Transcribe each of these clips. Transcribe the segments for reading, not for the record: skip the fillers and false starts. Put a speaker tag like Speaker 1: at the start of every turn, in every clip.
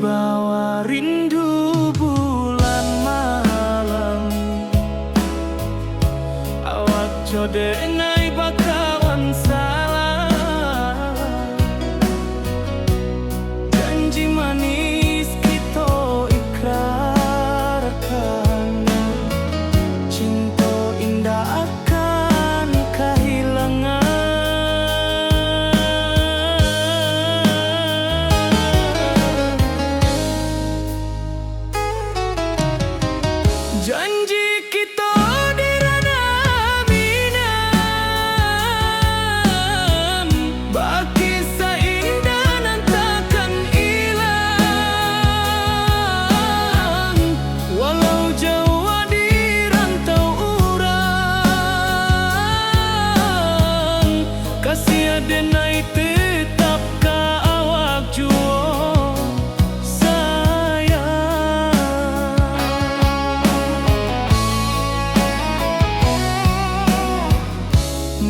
Speaker 1: Wibawa rindu bulan malam, awak code ngai bakawan salah. Janji manis kita ikrarkan, cinta indah akan kehilangan. Janji kita di ranah minam, baki seindah nan takkan hilang. Walau jauh di rantau urang, kasih adenai tetap ka awak jua.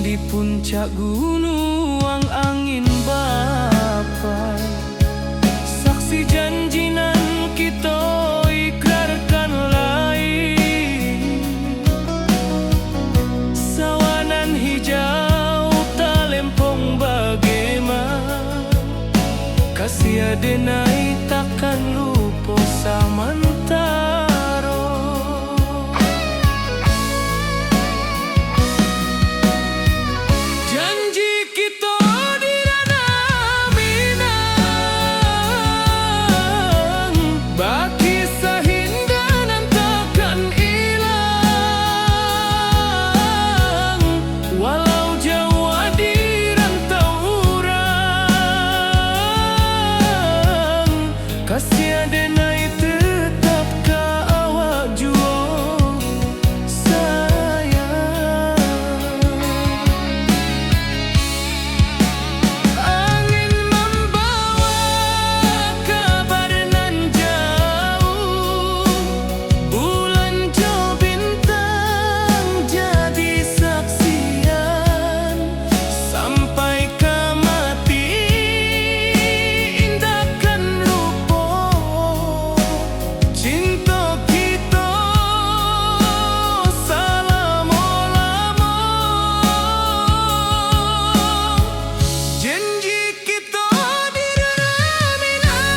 Speaker 1: Di puncak gunung angin bapai, saksi janji nan kita ikrarkan lain. Sawanan hijau talempong bagaimana, kasih adenai takkan lupa samantara. Janji kita di ranah minang, baki sahindah nan takkan hilang. Walau jauh di rantau urang, kasih adenai tetap ka awak jua sayang. Angin membawa kabar nan jauh, bulan jo bintang jadi saksian. Sampai ke mati indahkan lupa, cinta kita selama-lama. Janji kita di ranah minang,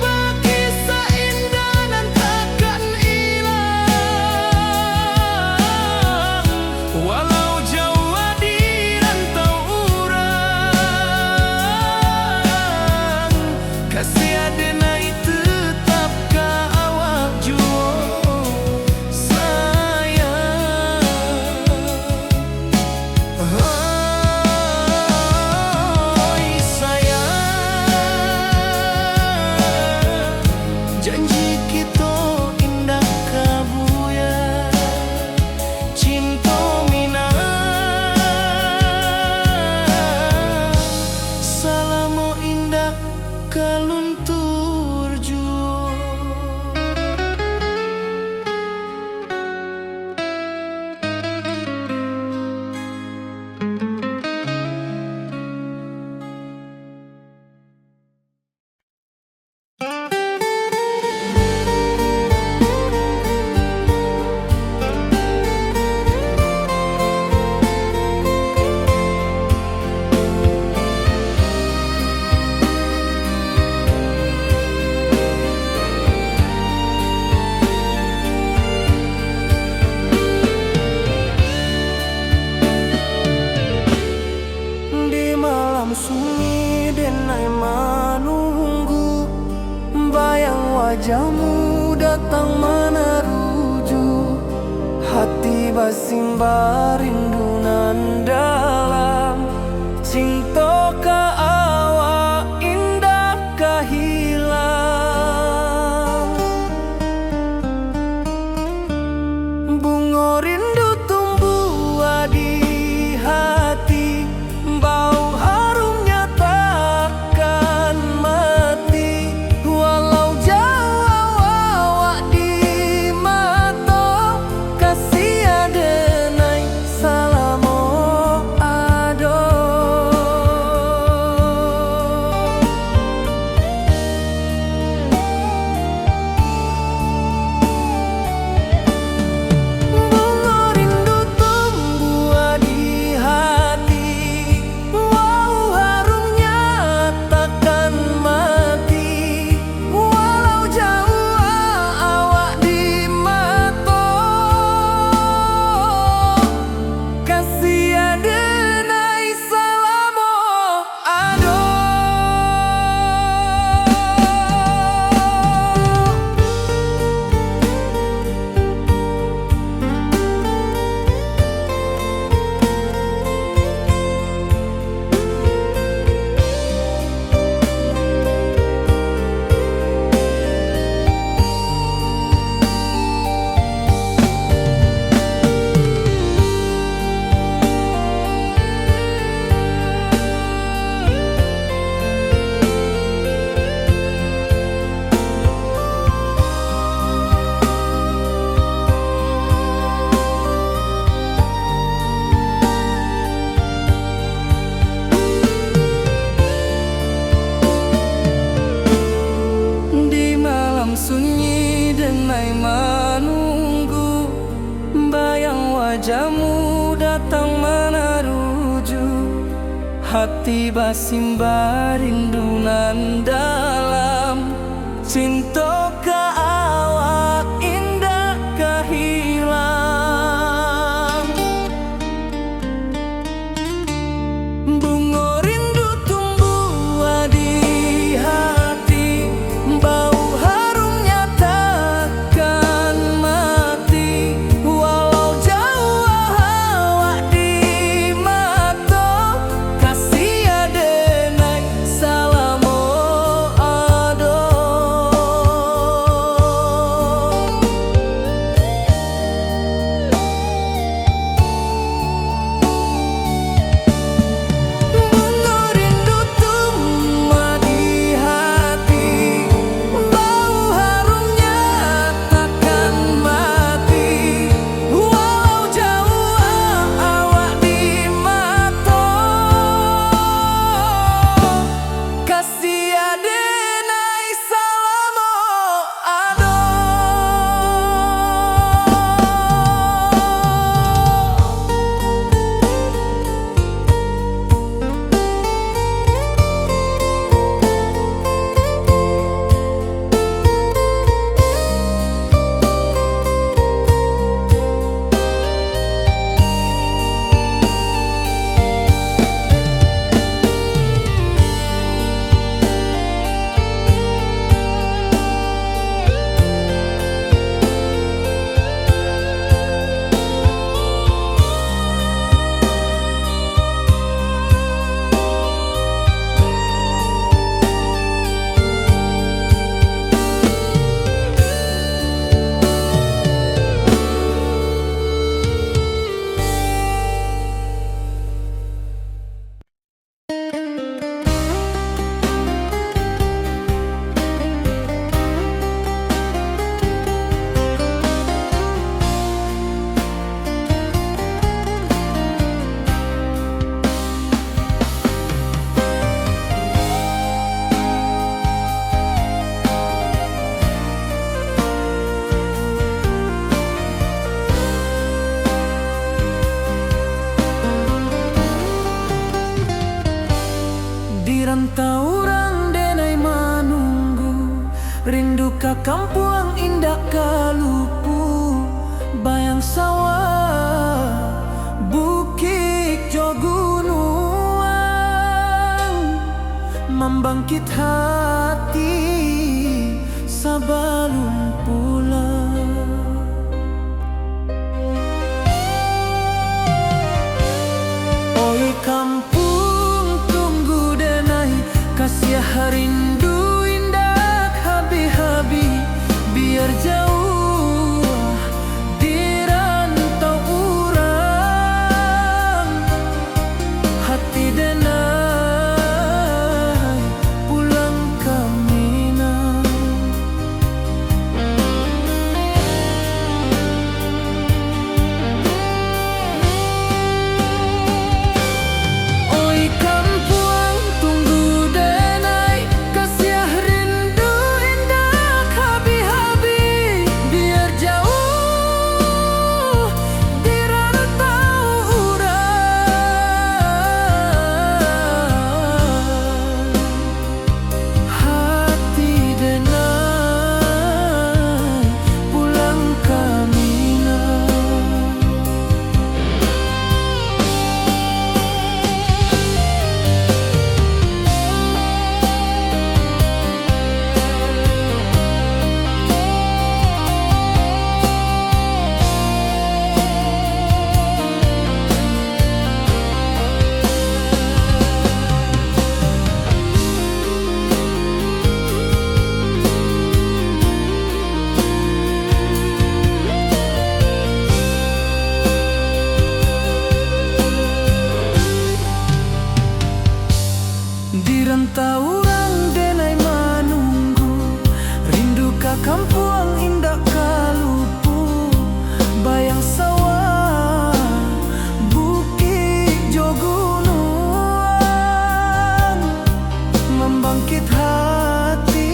Speaker 1: baki seindah nan takkan hilang. Walau jauh di rantau urang, kasih adenai tetap ka awak jua sayang. Oi sayang, janji kita indah kabuya, cinta minang, salamo indah kaluntur jua. Di malam sunyi denai menunggu, bayang wajahmu datang meneruju. Hati basimba rindu nan dalam, cinta ka awak indah ka hilang. Bunga rindu tumbuh di hati, bau harumnya takkan mati. Walau jauh awak di mata, kasih adenai hati basimba rindunan dalam cinta ka awak indah kahilang. Bunga rindu tumbuh di hati, bau harumnya takkan mati. Walau jauh awak di mata, kasih adenai salamo ado. Bunga rindu tumbuh di hati, bau harumnya takkan mati. Walau jauh awak di mata, kasih adenai salamo ado. Di rantau orang denai manunggu, rindu ka kampung indah kalupu. Bayang sawah, bukit jo gunung, membangkit hati sabalun pulang. Oi kampung tunggu denai, kasih rindu indah habi-habi. Biar jauh di rantau urang, hati denai pulang ke Minang. Oi kampung tunggu denai, kasih rindu indah habi-habi. Biar jauh di rantau urang, hati denai pulang ke Minang. Di rantau orang denai manunggu, rindu ka kampung indah kalupu. Bayang sawah, bukit jo gunung, membangkit hati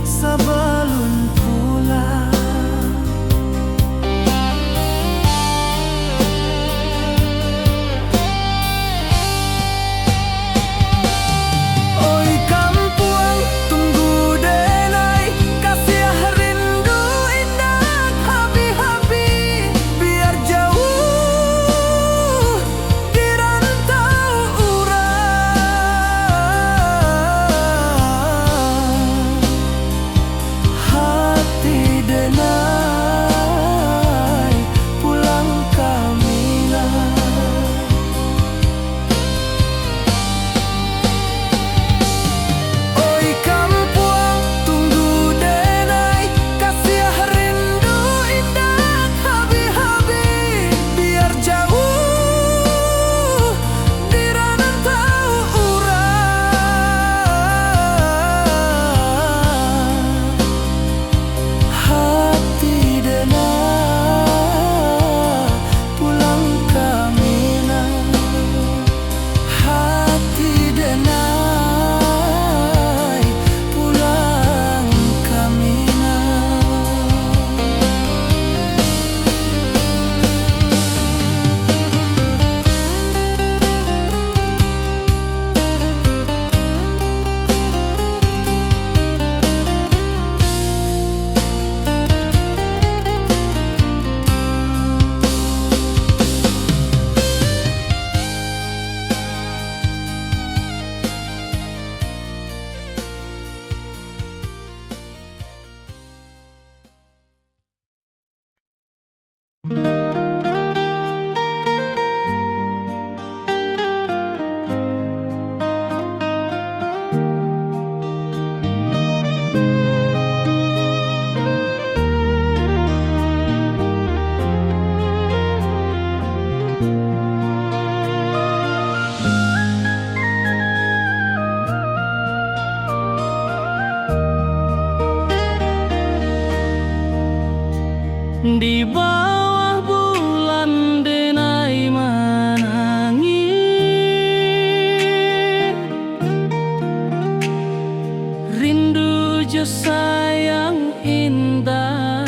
Speaker 1: sabalun pulang. jo sayang indah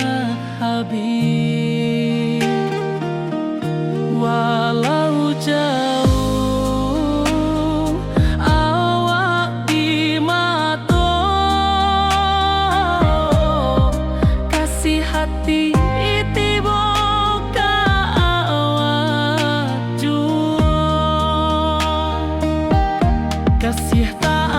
Speaker 1: habis, walau jauh awak di mata, kasih hati tiba ka awak jua, kasih tak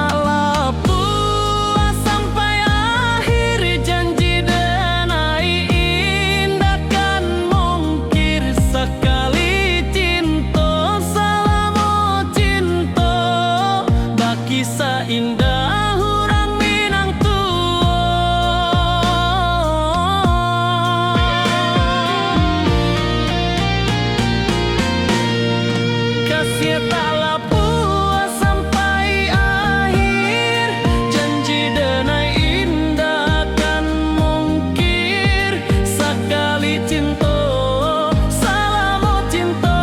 Speaker 1: puas sampai akhir, janji denai indah kan mungkir sekali cinta, selama cinta baki seindah orang Minang tua. Kasih taklah puas sampai akhir, janji denai indah kan mungkir sekali cinta, selama cinta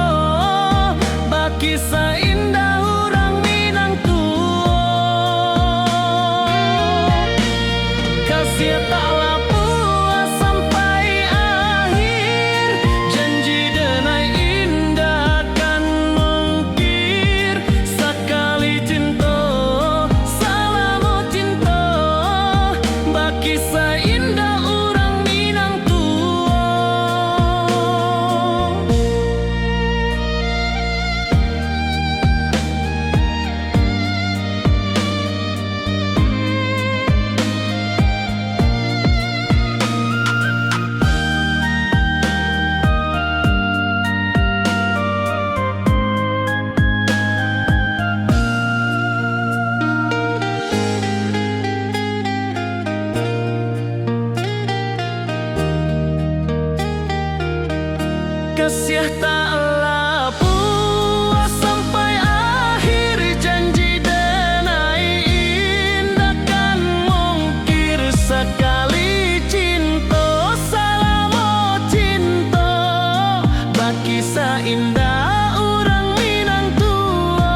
Speaker 1: baki seindah orang Minang tua. Kasih taklah puas sampai akhir, janji denai indah kan mungkir sekali cinta, selama cinta baki seindah orang Minang tua. Kasih taklah puas sampai akhir, janji denai indah kan mungkir sekali cinta, selama cinta baki seindah orang Minang tua.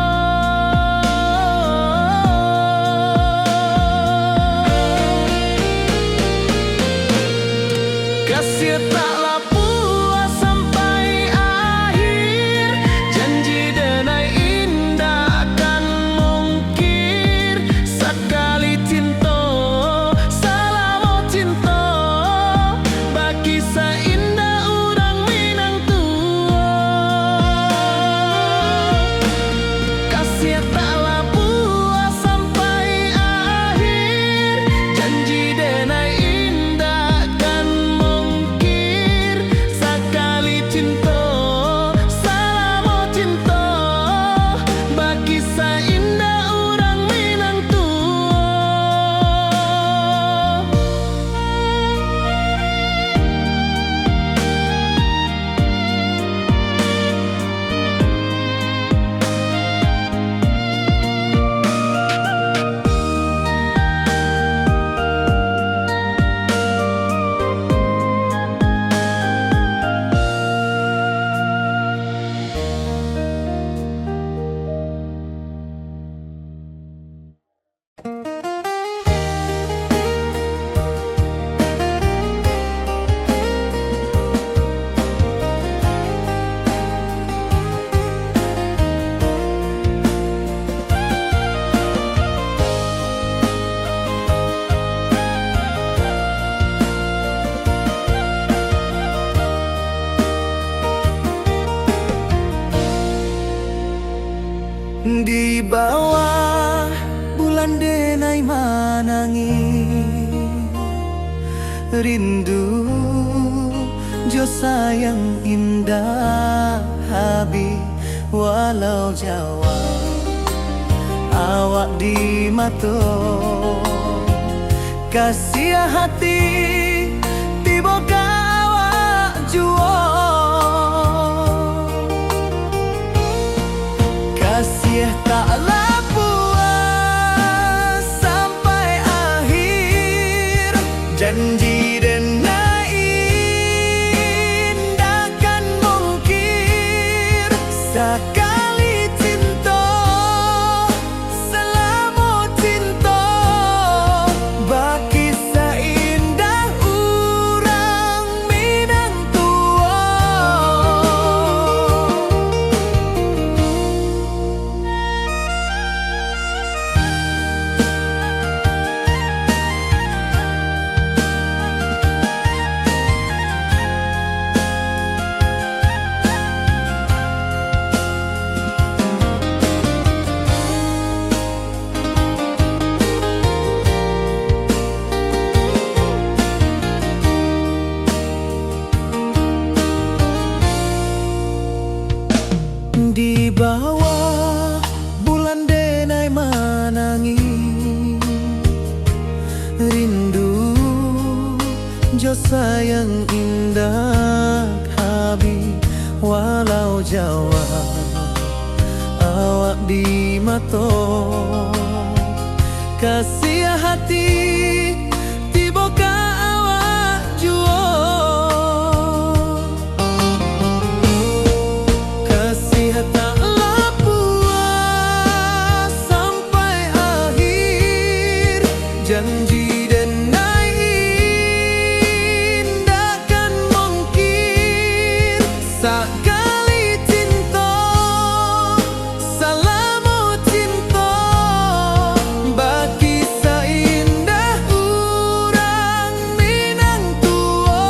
Speaker 1: Kasih taklah puas sampai akhir, janji denai indah kan mungkir sekali cinta, selama cinta baki seindah orang Minang tua. Kasih taklah puas sampai akhir, janji denai indah kan mungkir sekali cinta, selama cinta baki seindah orang Minang tua. Di bawah bulan denai manangi, rindu jo sayang indah habis, walau Jawa awak di mata, kasih hati tiba ka awak jua, kasih taklah puas sampai akhir, janji denai indah kan mungkir sekali cinta, selama cinta baki Jo sayang indah habi walau Jawa awak di mato kasih hati tiba ka awak juo kasih tak puas sampai akhir janji sekali cinta, salamu cinta, bagi seindah urang Minang tua.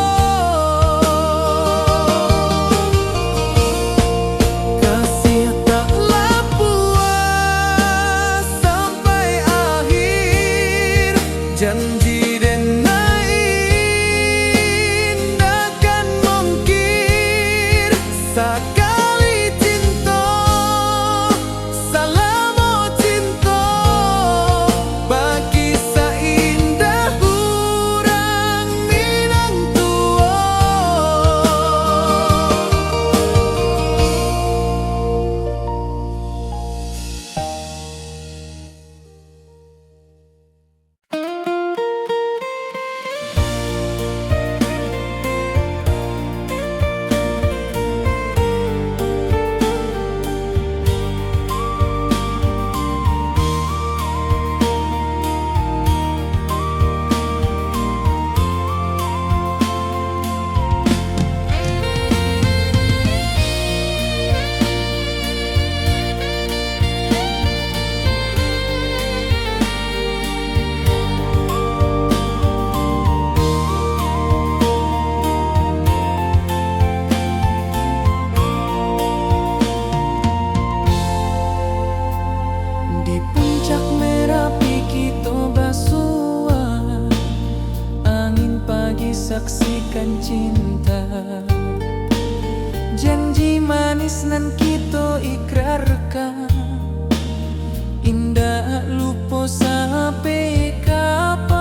Speaker 1: Kasih taklah puas sampai akhir, janji dan sekali cinta, salamu cinta, bagi seindah urang Minang tua. Di puncak Merapi kita basua, angin pagi saksikan cinta, janji manis nan kita ikrarkan, indah lupa sampai kapan.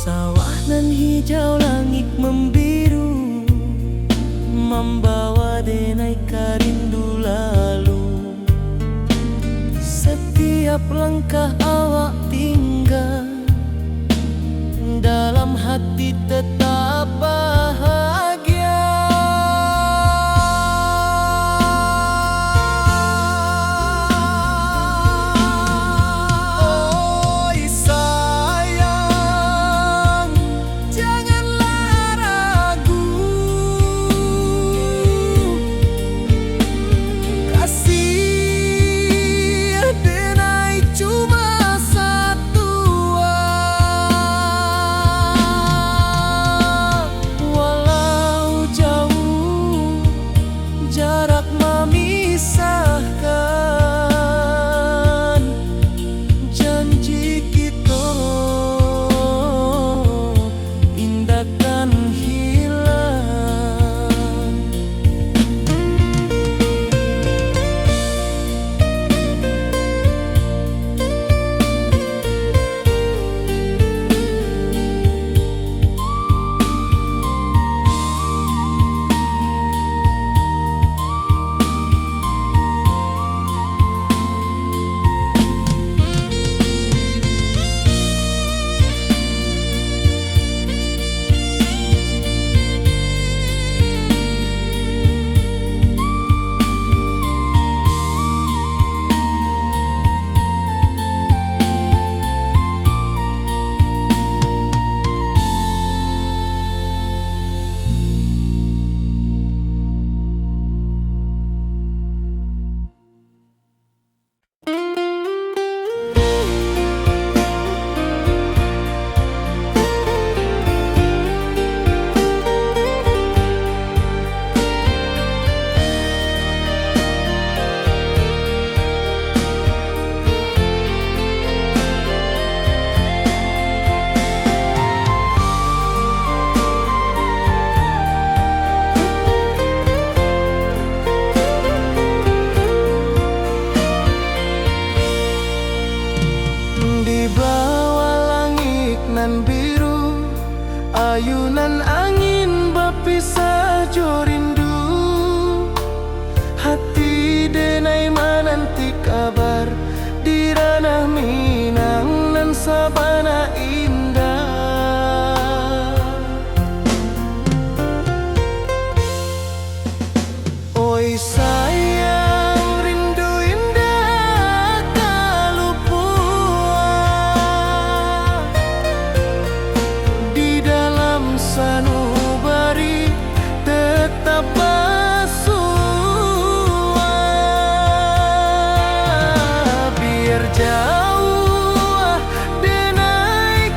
Speaker 1: Sawah nan hijau, langit membiru, membawa denai karindu lalu. Setiap langkah awak tinggal, dalam hati tetap bahagia. nan biru, ayunan angin bapisah jo rindu. Hati denai menanti kabar di ranah Minang nan sabana indah. Oi sayang, rindu indah kalupua di dalam sanubari tetap bersua. Biar jauh denai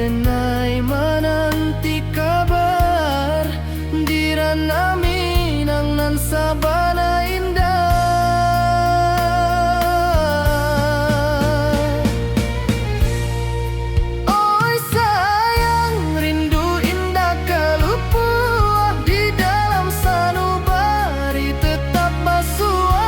Speaker 1: denai menanti kabar di ranah Minang nan sabana indah. Oi sayang, rindu indah kelupuah di dalam sanubari tetap basua.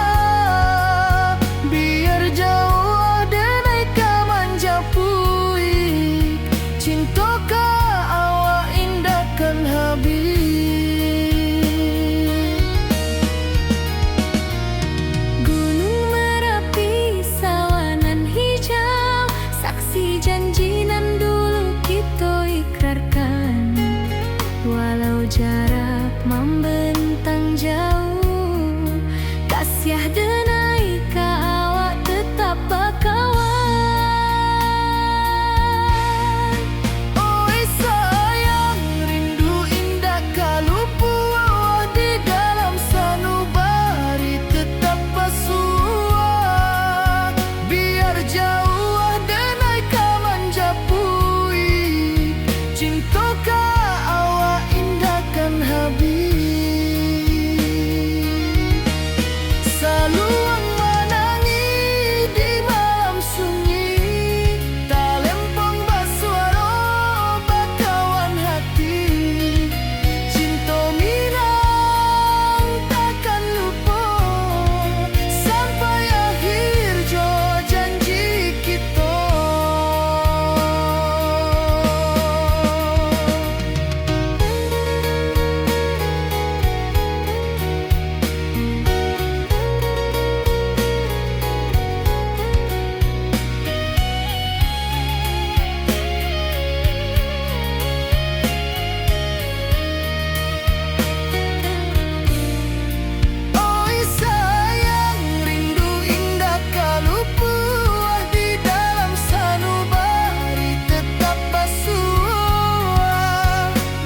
Speaker 1: Biar jauh denai kamanja puik, cinta ka awak indahkan habis.
Speaker 2: Gunung Merapi, sawanan hijau, saksi janji nan dulu kita ikrarkan. Walau jarak membentang jauh, kasiah denai ka awak tetap bakawan.
Speaker 1: Oi sayang, rindu indah kalupuah di dalam sanubari tetap basua. Biar jauh denai kamanja puik, cinta ka awak indahkan habis. Saluang menangi di malam sunyi, talempong basuara bakawan hati. Cinta Minang takkan lupa sampai akhir jo janji kita. Oi sayang, rindu indah kalupuah di dalam sanubari tetap basua.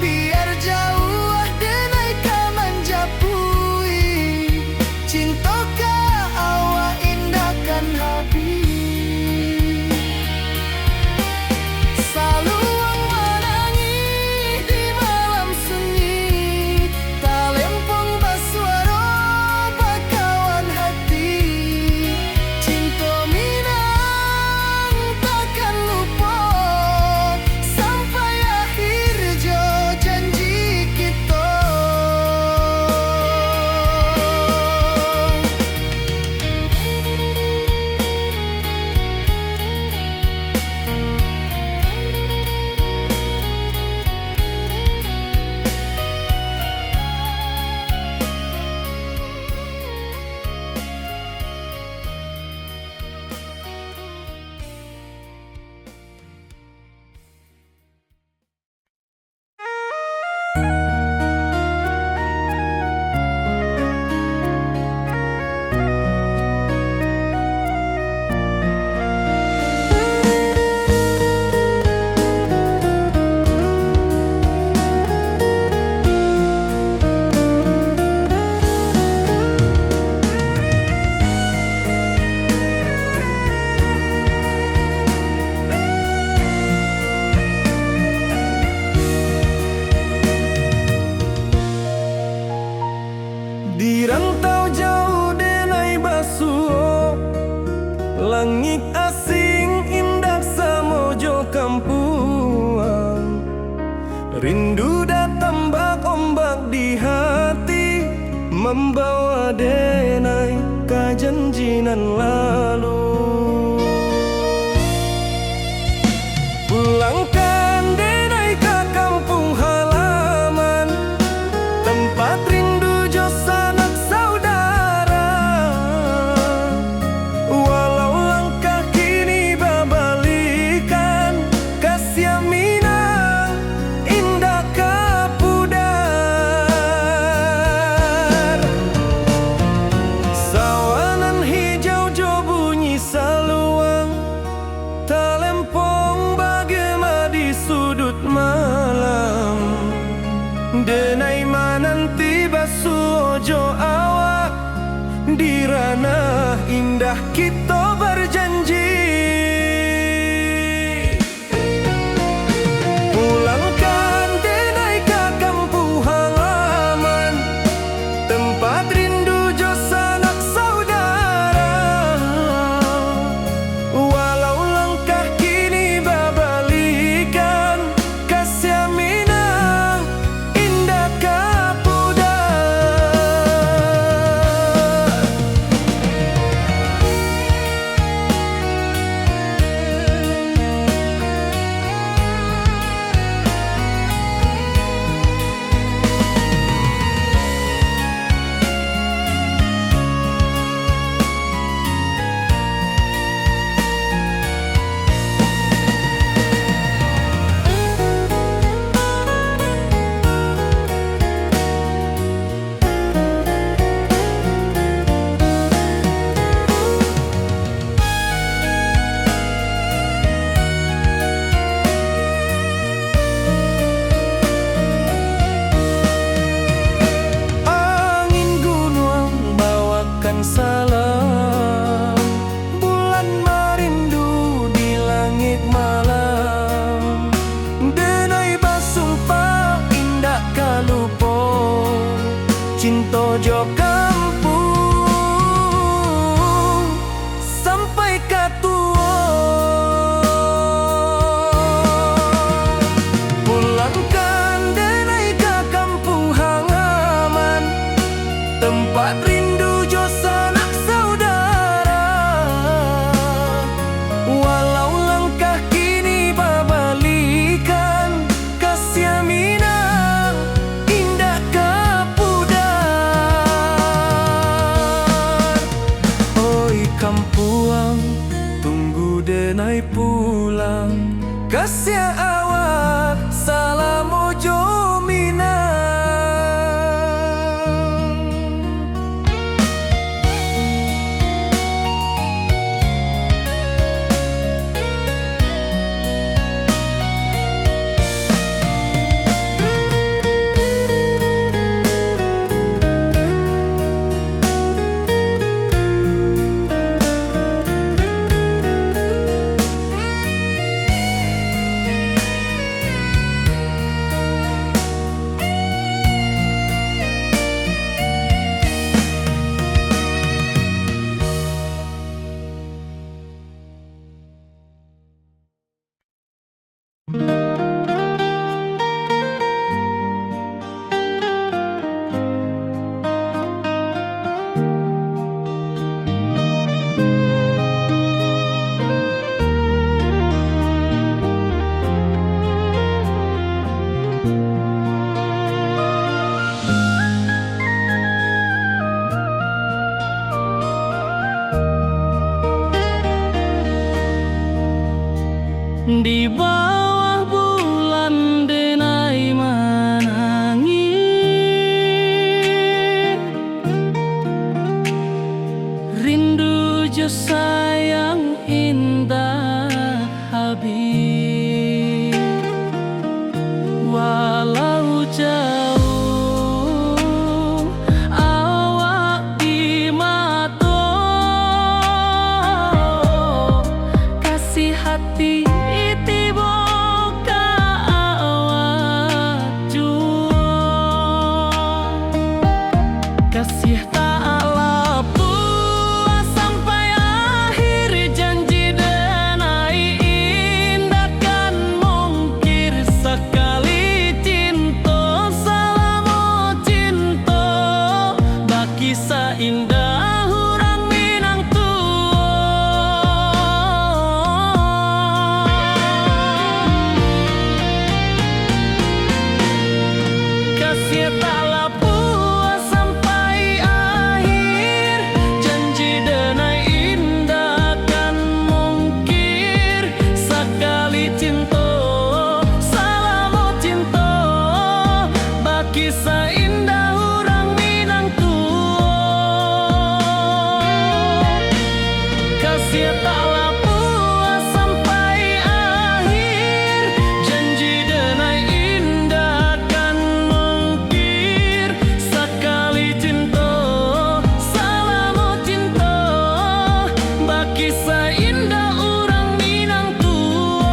Speaker 1: Biar jauh denai kamanja puik, cinta ka awak indahkan habis. Saluang menangi di malam sunyi, talempong basuara bakawan hati. Cinta Minang takkan lupa sampai akhir jo janji kita. Di rantau jauh denai basuh, langit asing indah samojo kampuang. Rindu datang bak ombak di hati, membawa denai ka janjinan lalu. Pulangkan denai ka kampung halaman, tempat rindu jo sanak saudara. Walau langkah kini babalikan, kasih Minang indah ka pudar. Sawanan hijau jo bunyi mojo kampung sampai ka tua. Pulangkan denai ka kampung halaman, tempat rindu jo sanak saudara. Walau langkah kini babalikan, kasih Minang indah kapudar. Oi kampuang, tunggu denai pulang, kasih awak salam mojo Minang.
Speaker 3: Di bawah bulan denai menangis, rindu jo sayang indah habis. Walau jauh awak di mata, kasih hati kasih tak puas sampai akhir, janji denai indah kan mungkir sekali cinta selama cinta baki seindah orang Minang tua. Kasih tak puas sampai akhir, janji denai indah kan mungkir sekali cinta selama cinta baki seindah orang Minang tua. Kasih tak puas sampai akhir, janji denai indah kan mungkir sekali cinta selama cinta baki seindah orang Minang tua.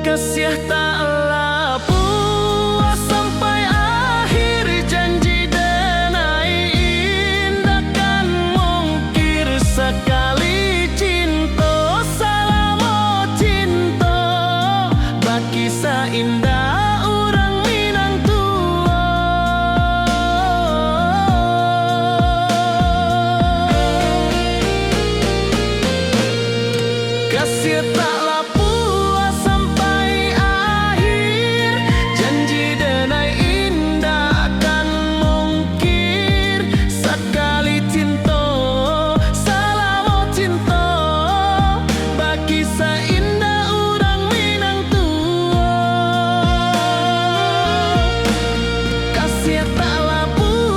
Speaker 3: Kasih taklah puas sampai akhir, janji denai indah kan mungkir sekali cinta selama cinta baki seindah orang Minang tua. Kasih taklah puas sampai akhir, janji denai indah kan mungkir sekali cinta selama cinta baki seindah orang Minang tua. Kasih taklah puas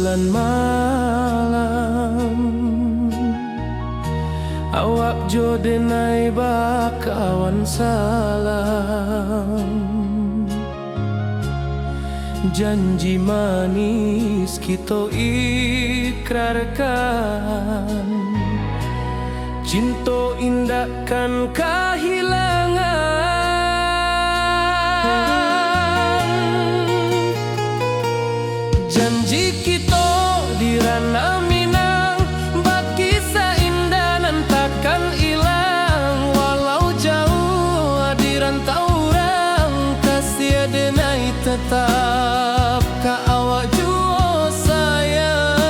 Speaker 1: bulan malam. Awak jo denai bakawan salam. Janji manis kita ikrarkan, cinta indahkan kehilangan. Janji kita di ranah Minang, baki seindah nan takkan hilang. Walau jauh di rantau orang, kasih denai tetap ka awak jua sayang.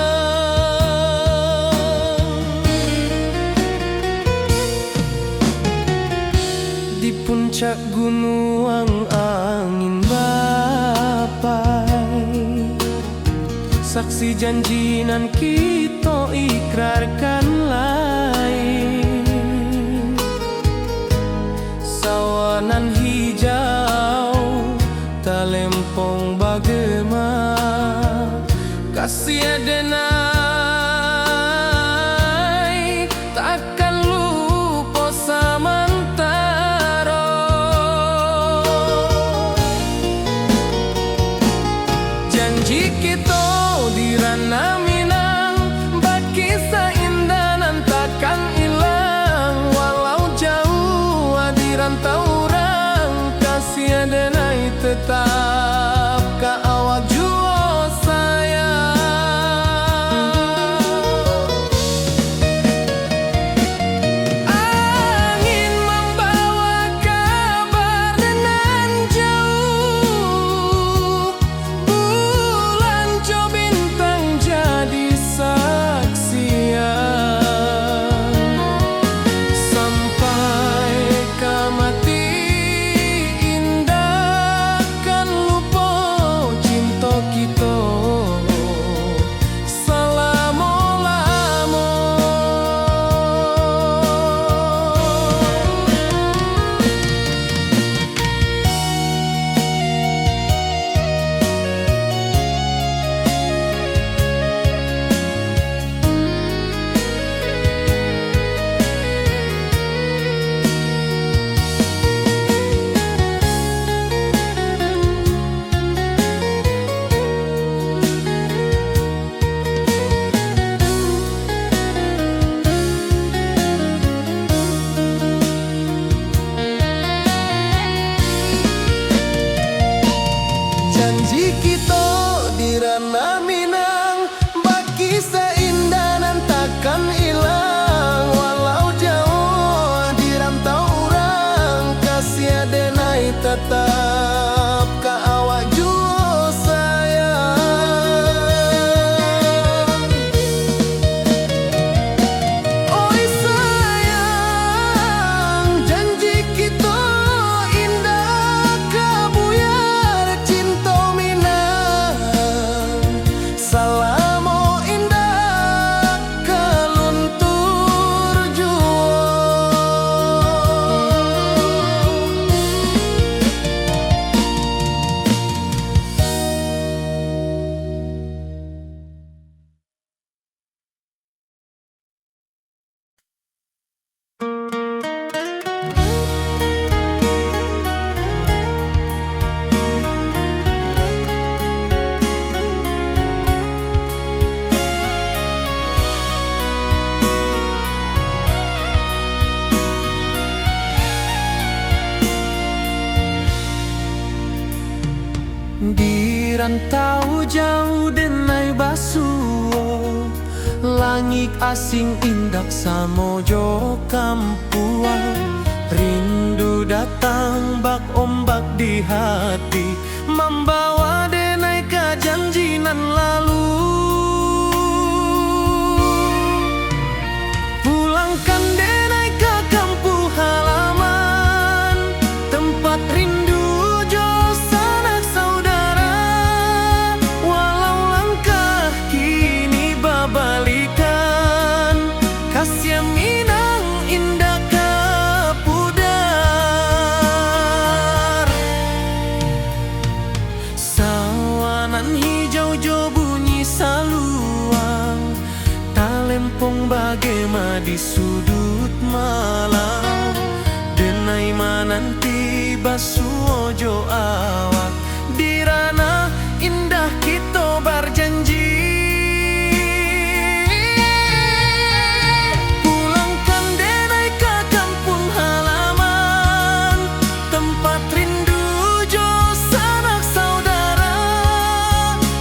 Speaker 1: Di puncak gunung angin bapai, saksi janji nan kita ikrarkan lain. Sawanan hijau talempong bagema, kasih denai takkan lupa samantara. Janji kita di ranah Minang, baki seindah nan takkan hilang. Walau jauh di rantau orang, kasih denai tetap ka awak jua sayang. Angin membawa kabar nan jauh, bulan jo bintang jadi saksian. Sampai ke mati indah kan lupa cinta kita selama-lama. Janji kita di ranah Minang, baki seindah nan takkan hilang. Walau jauh di rantau orang, kasih denai tetap ka awak jua sayang. Oi sayang, janji kita indah kabuyar cinta Minang. Salamo indah keluntur jua. Di rantau jauh denai basuo, langit asing indak samojo kampuan. Rindu datang bak ombak di hati, membawa denai ke janji nan lalu. Pulangkan denai ke kampung halaman, tempat rindu jo sanak saudara. Walau langkah kini babalikan, kasih Minang indah kapudar.
Speaker 3: kampung bagema di sudut malam, denai mananti basuojo awak di ranah indah kita berjanji. Pulangkan denai ke kampung halaman, tempat rindu jo sanak saudara.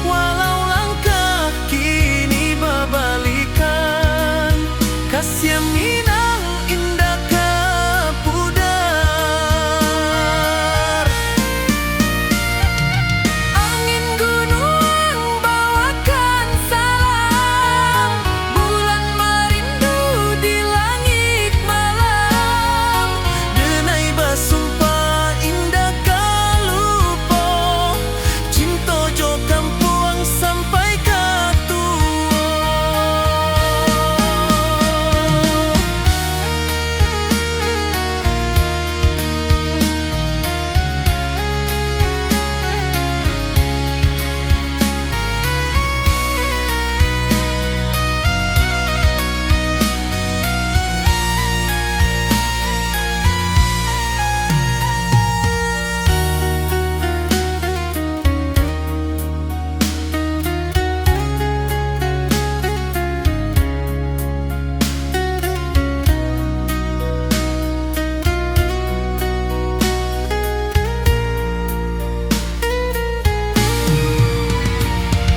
Speaker 3: Walau langkah kini babalikan, kasih Minang indah ke pudar. Angin gunung bawakan salam, bulan merindu di langit malam. Denai basumpah indah kalupo, cinta jo kampung sampai ke tua.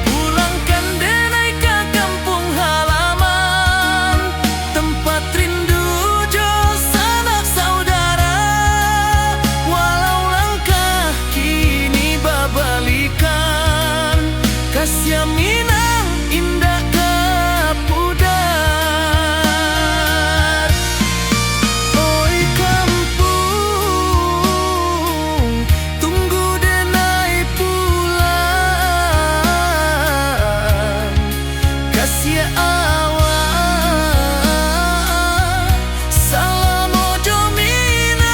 Speaker 3: Pulangkan denai ke kampung halaman, tempat rindu jo sanak saudara. Walau langkah kini babalikan, kasih Minang indah ke pudar. Oi kampung, tunggu denai pulang, kasih awak salam ojo Minang.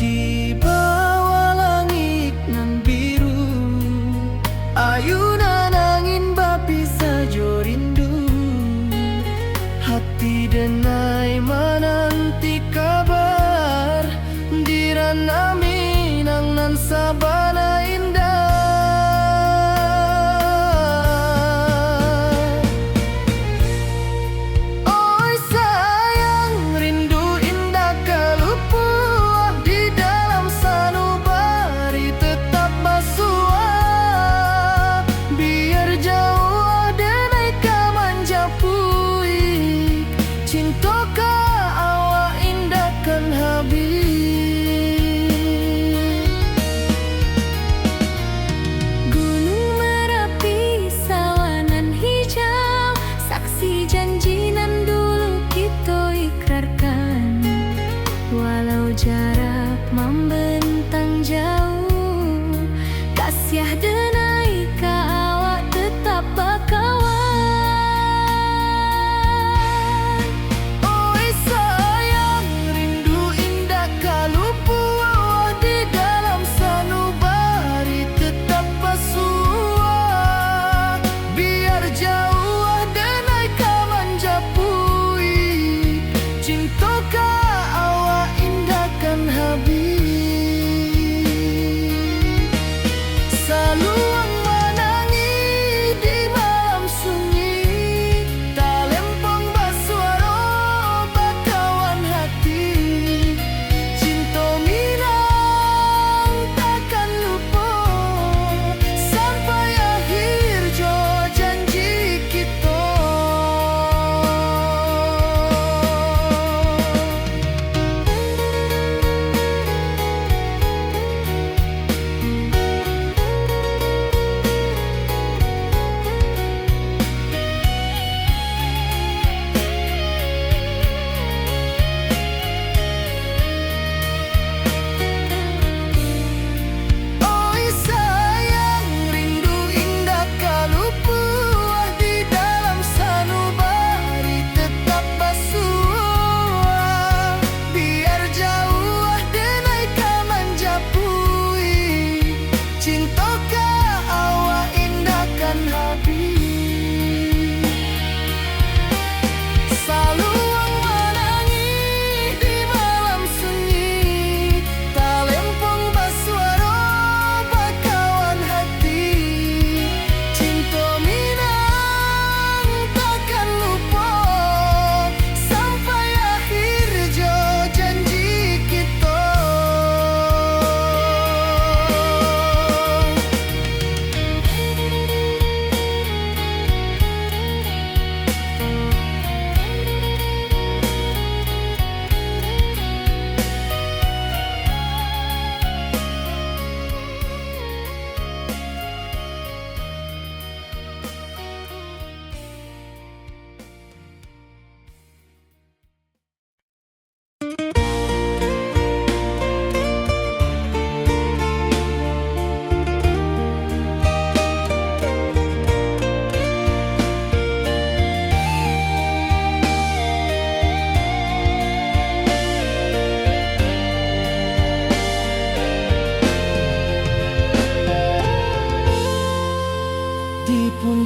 Speaker 3: Di bawah langit nan biru, ayunan angin bapisa jo rindu. Hati denai menanti kabar, di ranah Minang nan sabana indah. Oi sayang, rindu indah kalupuah di dalam sanubari tetap basuah. Biar jauh denai ka manjapuik, cinta ka awak indah kan habis.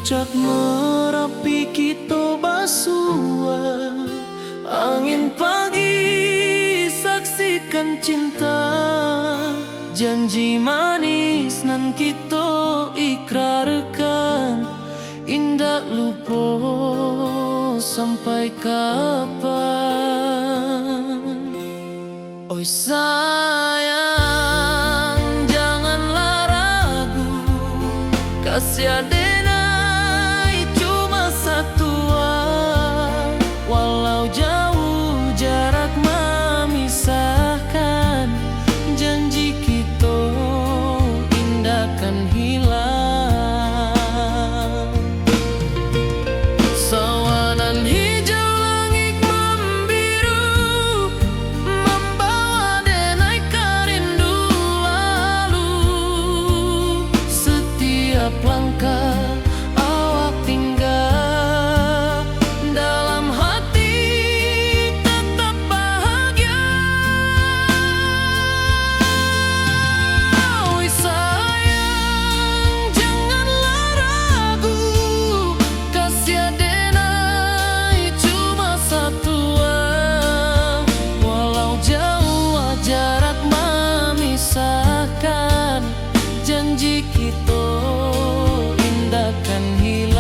Speaker 1: Puncak Merapi kita basua, angin pagi saksikan cinta, janji manis nan kita ikrarkan, indah lupa sampai kapan. Oi sayang, janganlah ragu, kasih adenai cuma satu, walau jauh jarak memisahkan, janji kita indah kan hilang. Sawanan hijau langit membiru, membawa denai karindu lalu. Setiap langkah awak tinggal, dalam hati tetap bahagia. Oi sayang, janganlah ragu, kasih adenai cuma satu, walau jauh jarak memisahkan, janji kita indah kan hilang.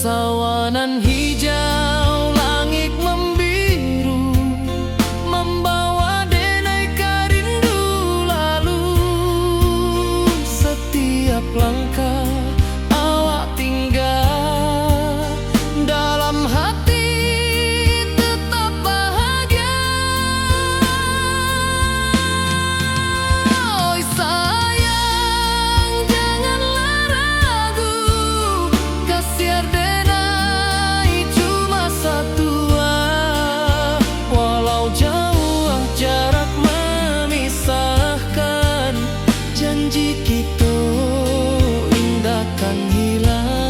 Speaker 1: Sawanan hijau langit membiru, membawa denai karindu lalu. Setiap langkah awak tinggal, dalam hati tetap bahagia. Oi sayang, janganlah ragu, kasih adenai cuma satu, walau jauh jarak memisahkan, janji kita indah kan hilang.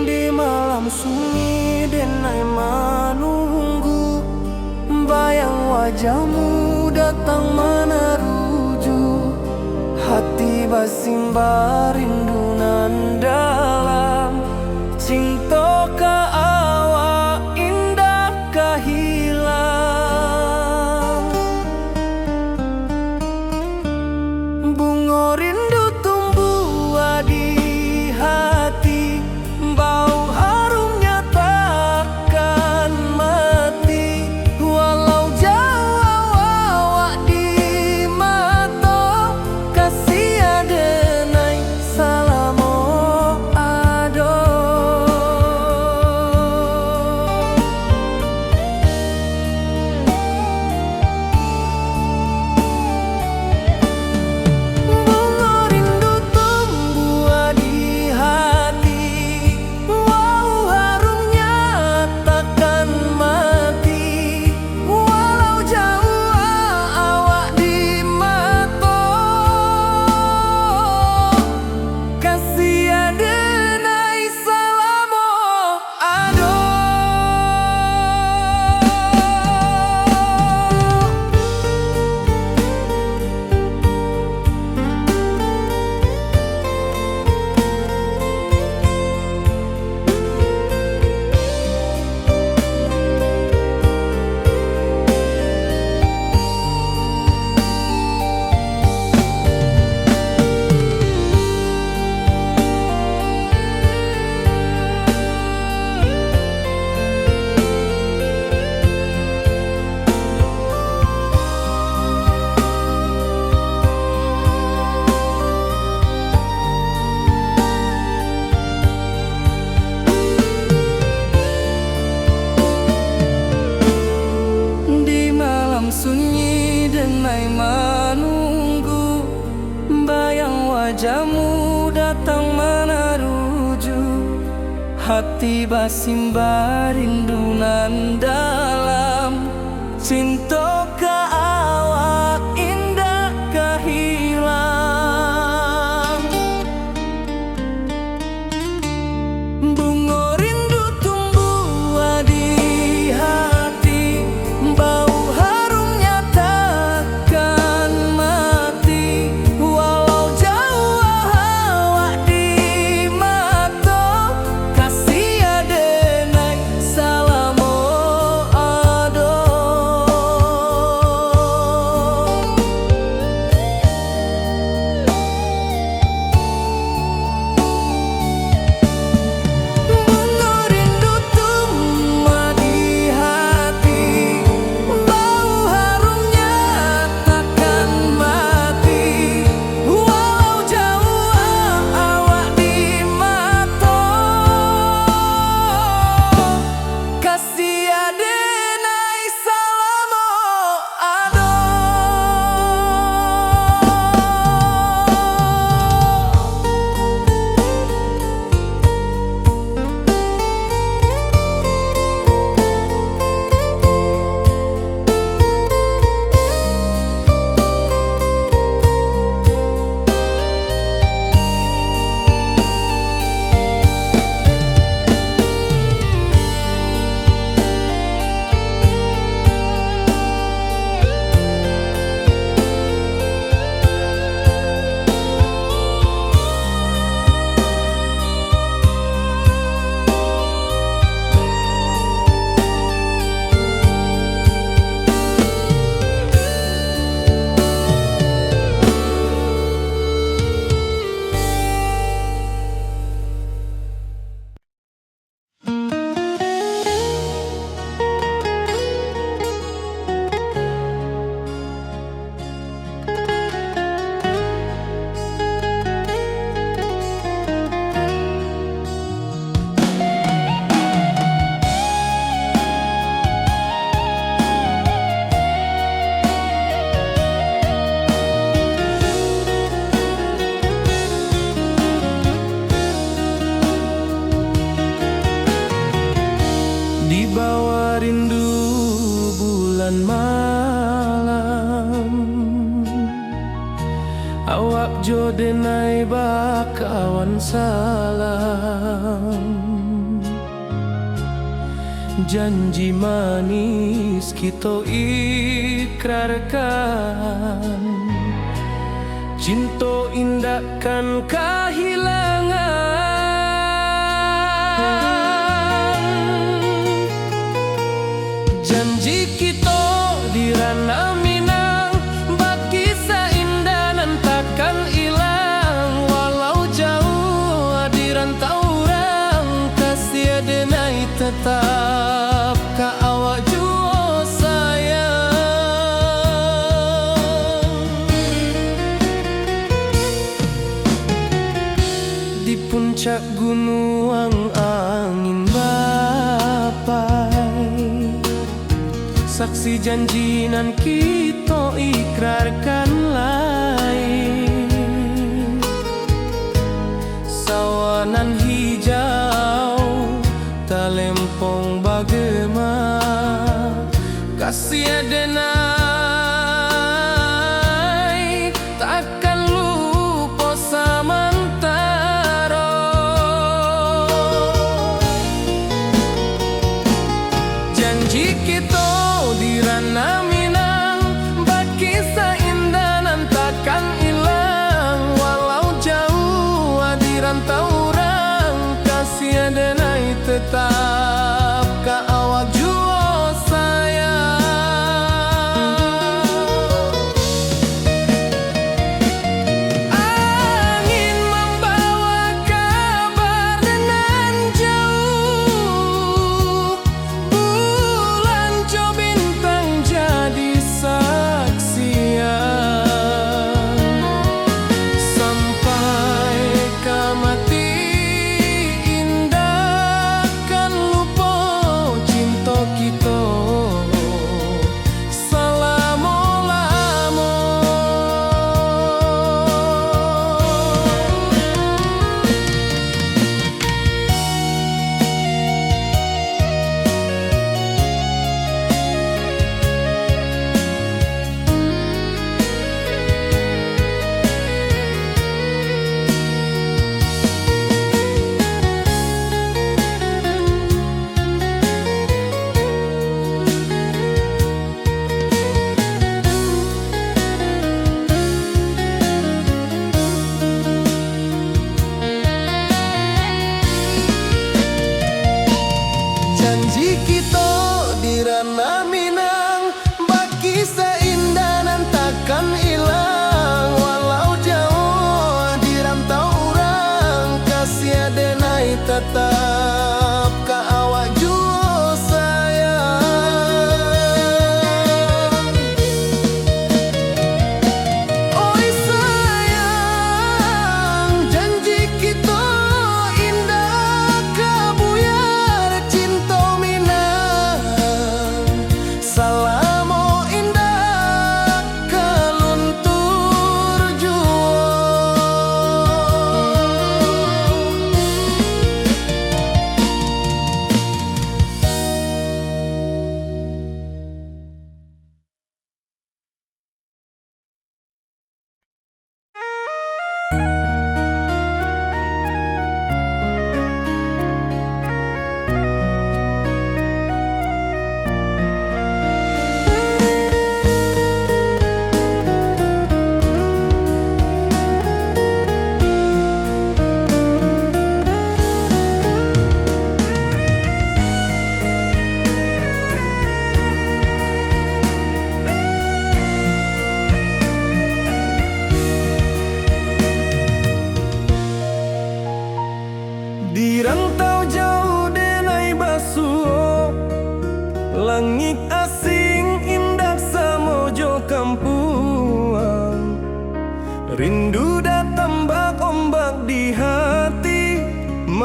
Speaker 1: Di malam sunyi denai menunggu, bayang wajahmu datang meneruju, hati basimba rindu nan dalam, cinta ka awak indah ka hilang. Bunga rindu tumbuh di hati, bau harumnya takkan mati, walau jauh awak di mata, kasih adenai salamo ado. Bunga wajahmu datang meneruju, hati basimba rindunan dalam cinta ke awak indah kehilang. Bunga rindu tumbuh di hati, bau harumnya takkan mati. Walau jauh awak di mata, kasih adenai salamo ado. Bunga rindu tumbuh di hati, bau harumnya takkan mati. Walau jauh awak di mata, kasih adenai salamo ado. Di bawah rindu bulan malam, awak jodenai bakawan salam. Janji manis kita ikrarkan, cinta indahkan kehilangan. Janji kita di ranah Minang, bakisah indah nan takkan hilang. Walau jauh di rantau orang, kasih adenai tetap ka awak jua sayang. Di puncak gunung angin bapai, saksi janji nan kita ikrarkan lain. Sawanan hijau talempong bagema, kasih adenai takkan lupa samantara. Janji kita di ranah Minang, bakisah indah nan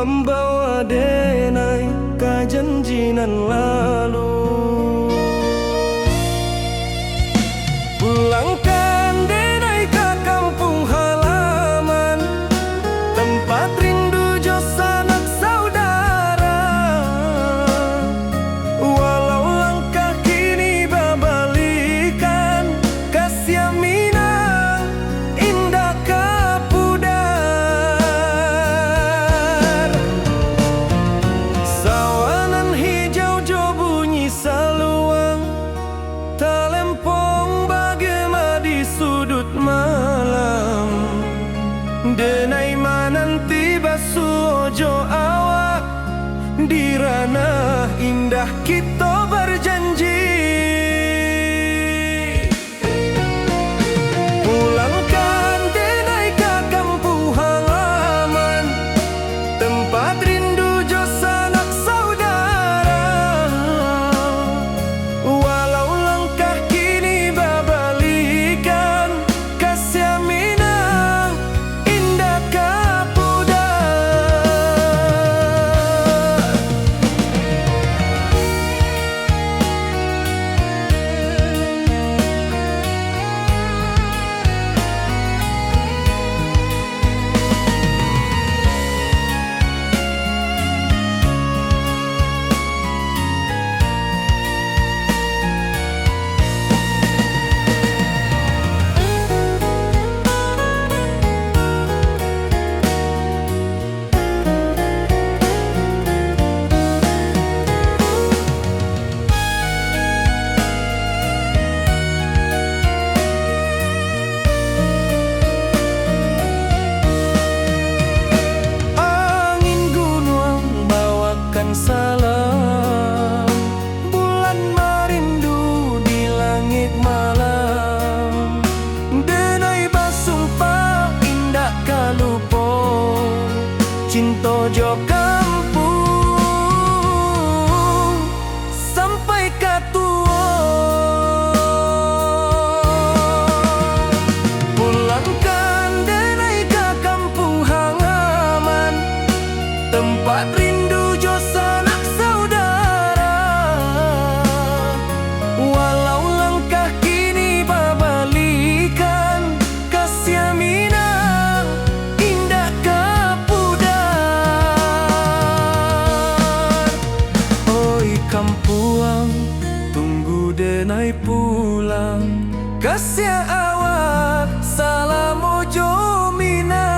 Speaker 1: membawa denai ka janjinan lalu. Pulangkan denai ke kampung halaman, tempat rindu jo sanak saudara. Walau langkah kini babalikan, kasih Minang indah kapudar. Sawanan hijau jo bunyi saluang, talempong bagema di sudut malam. Denai mananti basuh ojo awak, di ranah indah kita berjanji. Pulangkan denai ke kampung halaman, tempat rindu jo sanak saudara. Walau langkah kini babalikan, kasih Minang indah kapudar. Angin gunung bawakan salam, bulan merindu di langit malam. Denai basumpah indah kalupo, cinta jo kampung sampai katua. Pulangkan denai ke kampung halaman, tempat rindu jo sanak saudara. Walau langkah kini babalikan, kasih Minang indah kapudar. Oi kampuang, tunggu denai pulang, kasih awak salam ojo Minang.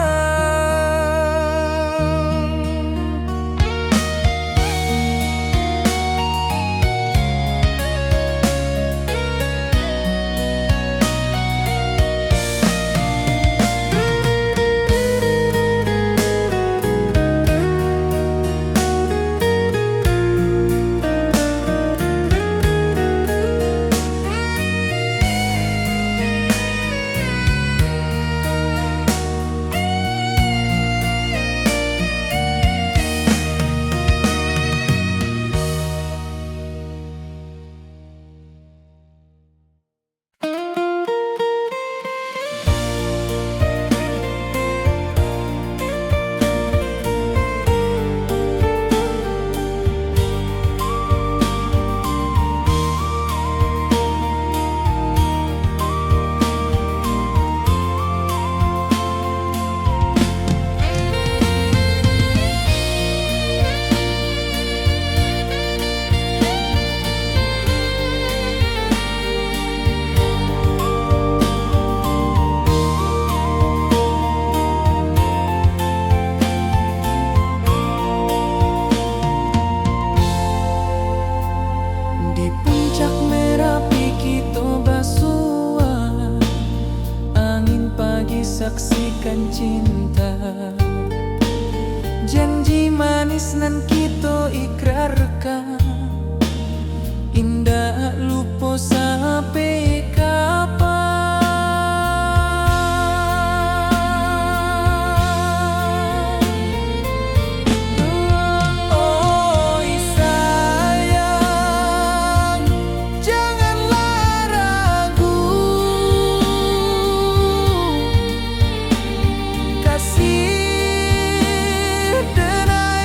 Speaker 1: Di puncak Merapi kita basua, angin pagi saksikan cinta. Janji manis nan kita ikrarkan, indah lupa sampai kapan. Oi sayang, janganlah ragu, kasih denai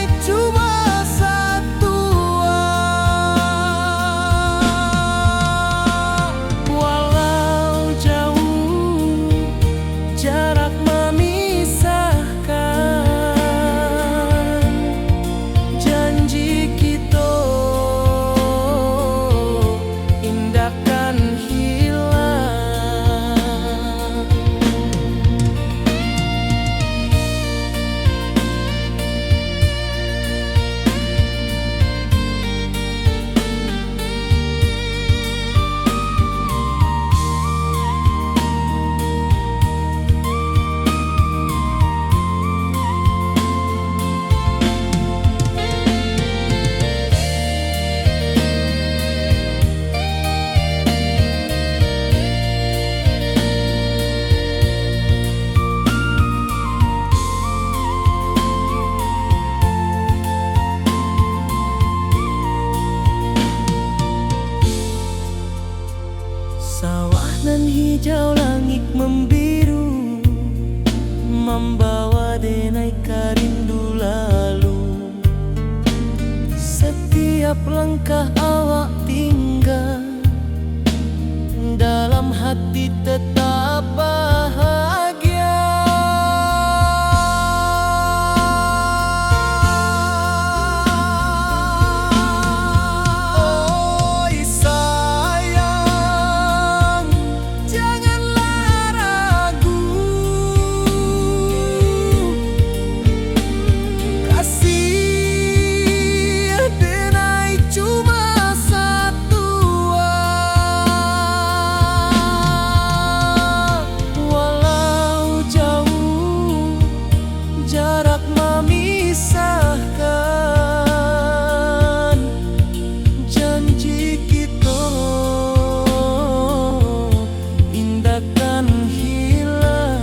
Speaker 1: bawa denai karindu lalu. Setiap langkah awak tinggal, dalam hati tetap bahagia. Oi sayang, janganlah ragu, kasih denai cuma satu. Walau jauh jarak memisahkan, janji kita indahkan hilang.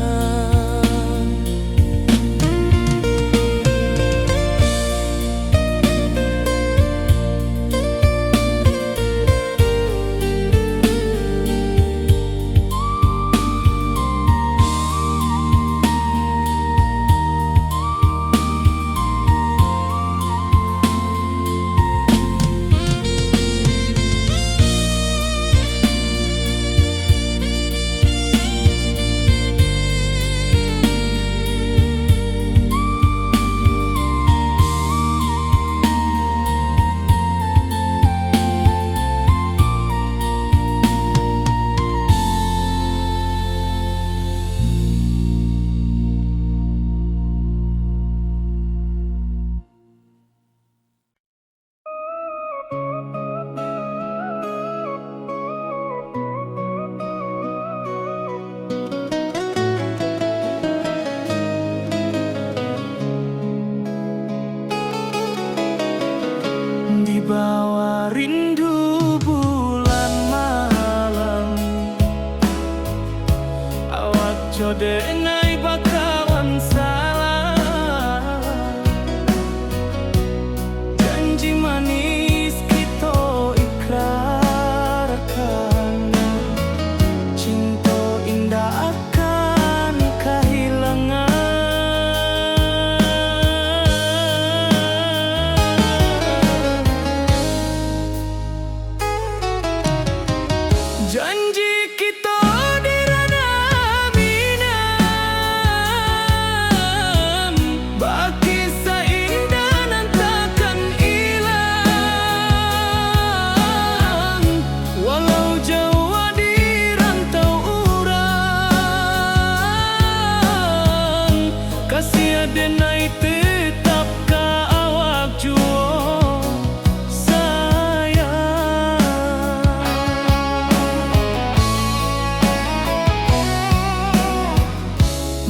Speaker 1: Di bawah rindu bulan malam, awak jodenai bakawan salah. Janji manis kita ikrarkan, cinta indah akan kehilangan. Janji kita di ranah minam, baki seindah nan takkan hilang. Walau jauh di rantau urang, kasih denai tetap ka awak juo.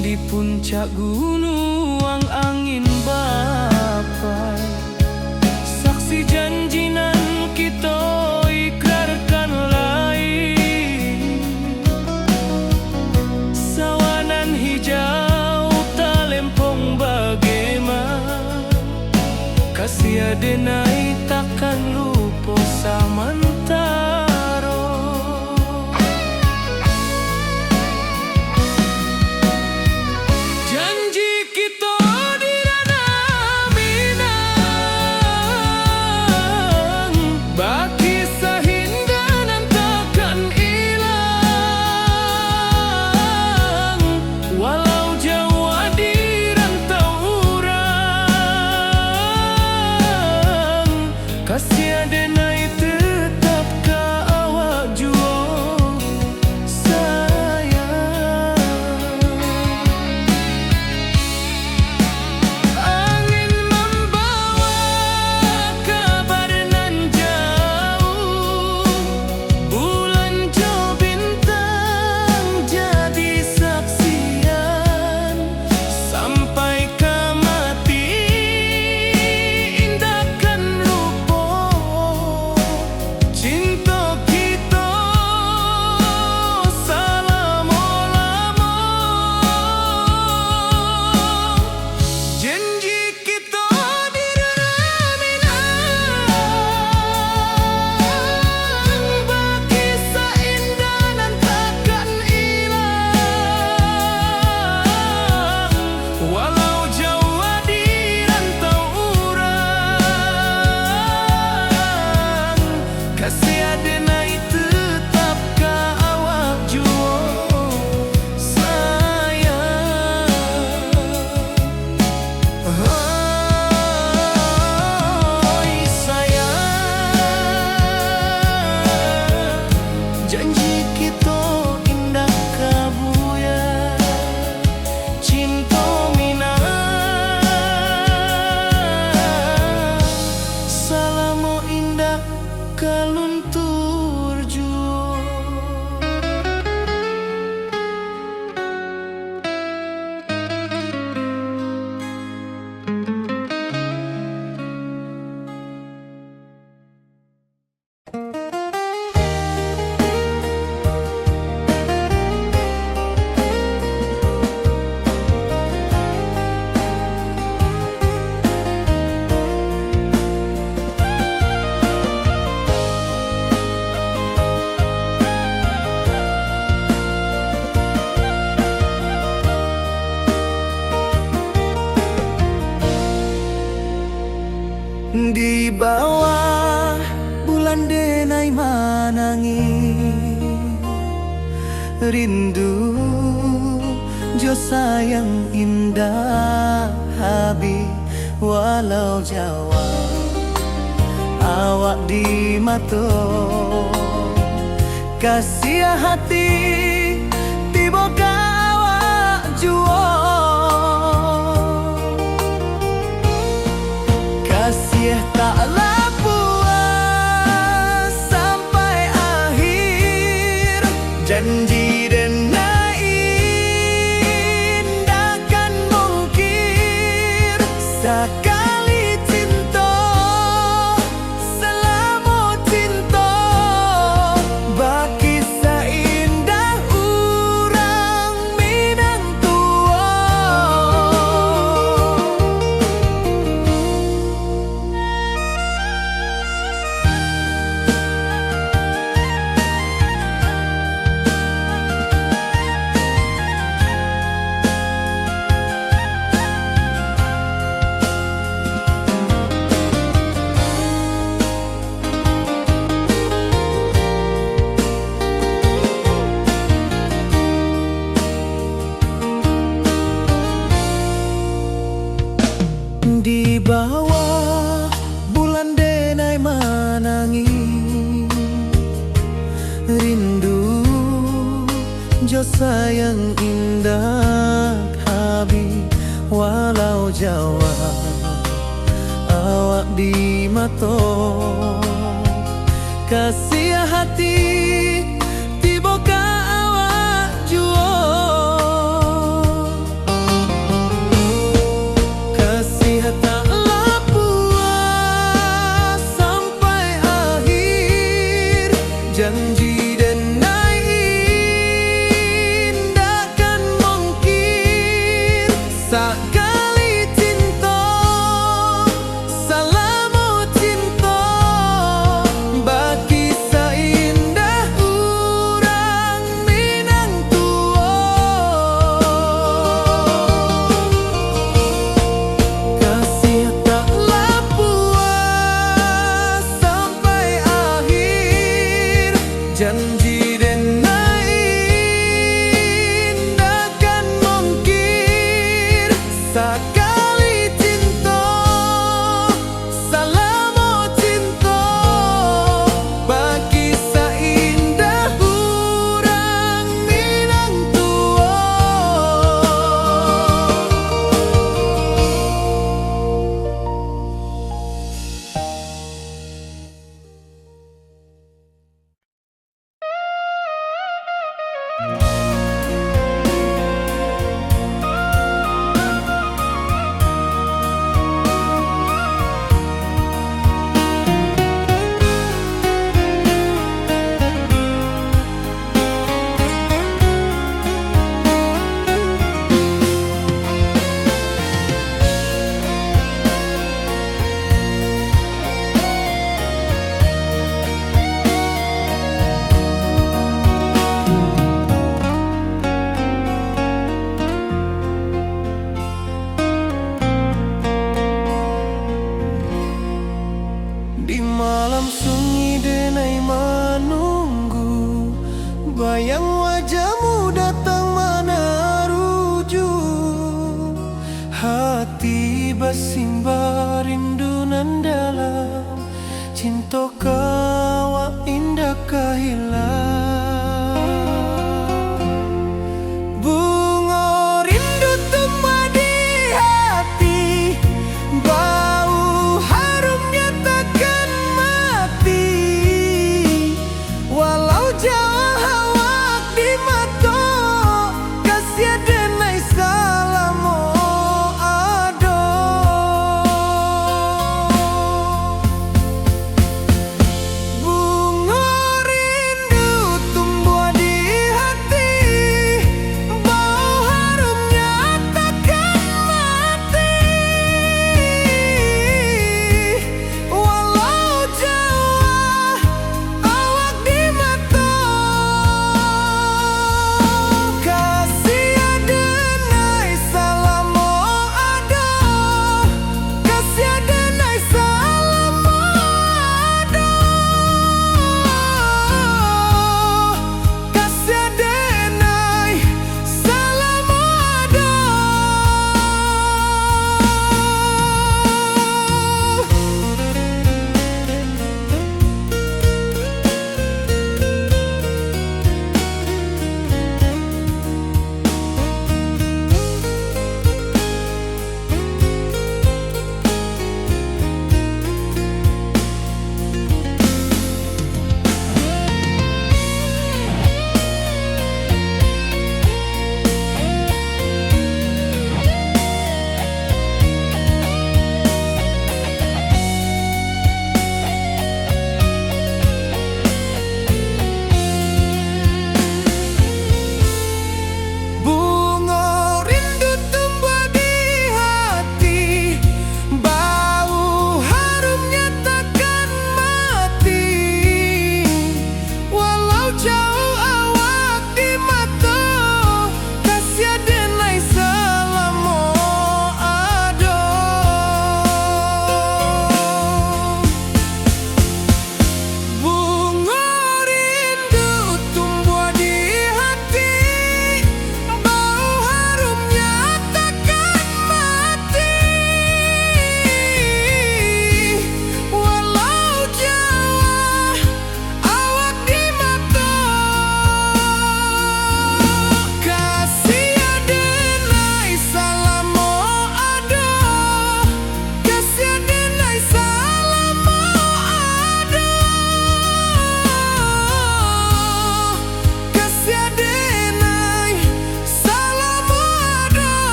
Speaker 1: Di puncak gunung angin bapai, saksi janji nan kita ikrarkan lain. Sawanan hijau talempong bagaimana, kasih denai takkan lupa samantara. Janji kita di ranah minang, baki sahindah nan takkan hilang. Walau jauh di rantau urang, kasih Di bawah bulan denai manangi rindu jo sayang indah habi walau Jawa awak di mato kasih hati tiba awak juo kasih taklah puas sampai akhir janji denai indahkan mungkir sekali cinta selama cinta baki seindah urang Minang tua. Di bawah bulan denai manangi rindu jo sayang indah habi walau Jawa awak di mato kasih hati tiba ka awak juo kasih taklah puas sampai akhir janji denai indahkan mungkir sekali cinta selama cinta baki seindah urang Minang tua kasih taklah puas sampai akhir janji denai indahkan mungkir sekali cinta selama cinta baki seindah urang Minang tua. Di malam sunyi denai menunggu bayang wajahmu datang mana rujuk hati bersimba rindu nan dalam cinta kawa indah kehilang bunga rindu tumbuh di hati bau harumnya takkan mati walau jauh awak di mata kasih denai selama ada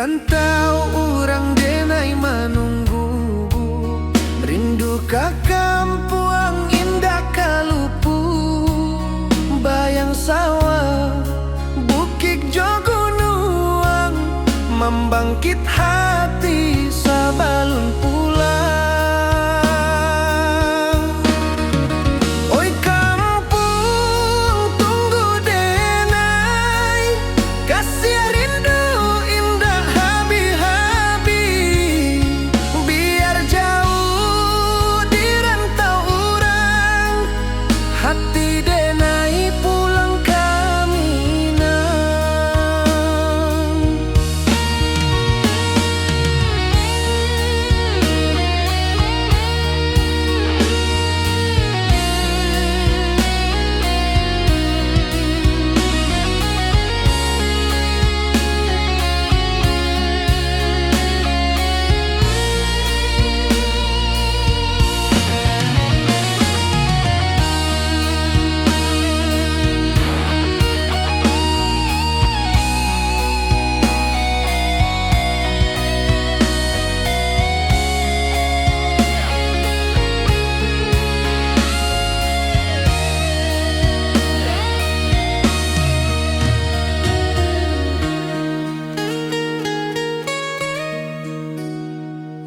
Speaker 3: rantau orang denai menunggu, rindu ka kampuang indah kalupu, bayang sawah bukit jogunuang, membangkit hati sabalun pulang. Oi kampung tunggu denai, kasih rindu indah habi-habi, biar jauh di rantau orang, hati denai pulang ke Minang.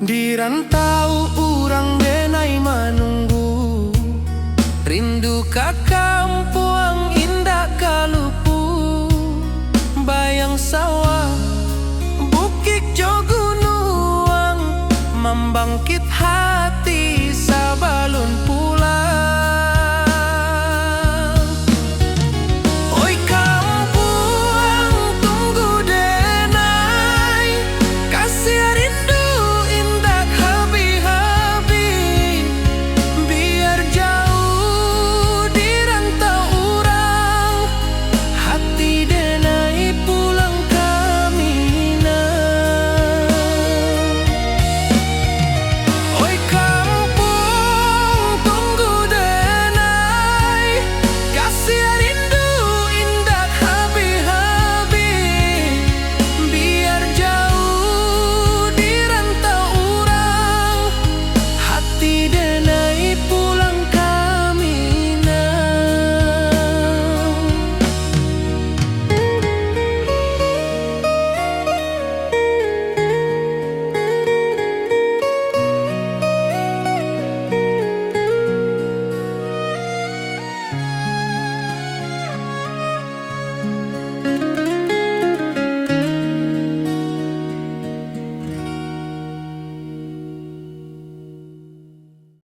Speaker 3: Di rantau urang denai menunggu, rindu ka kampuang indah kalupu, bayang sawah bukit jogunuang, membangkit hati sabalun pulang.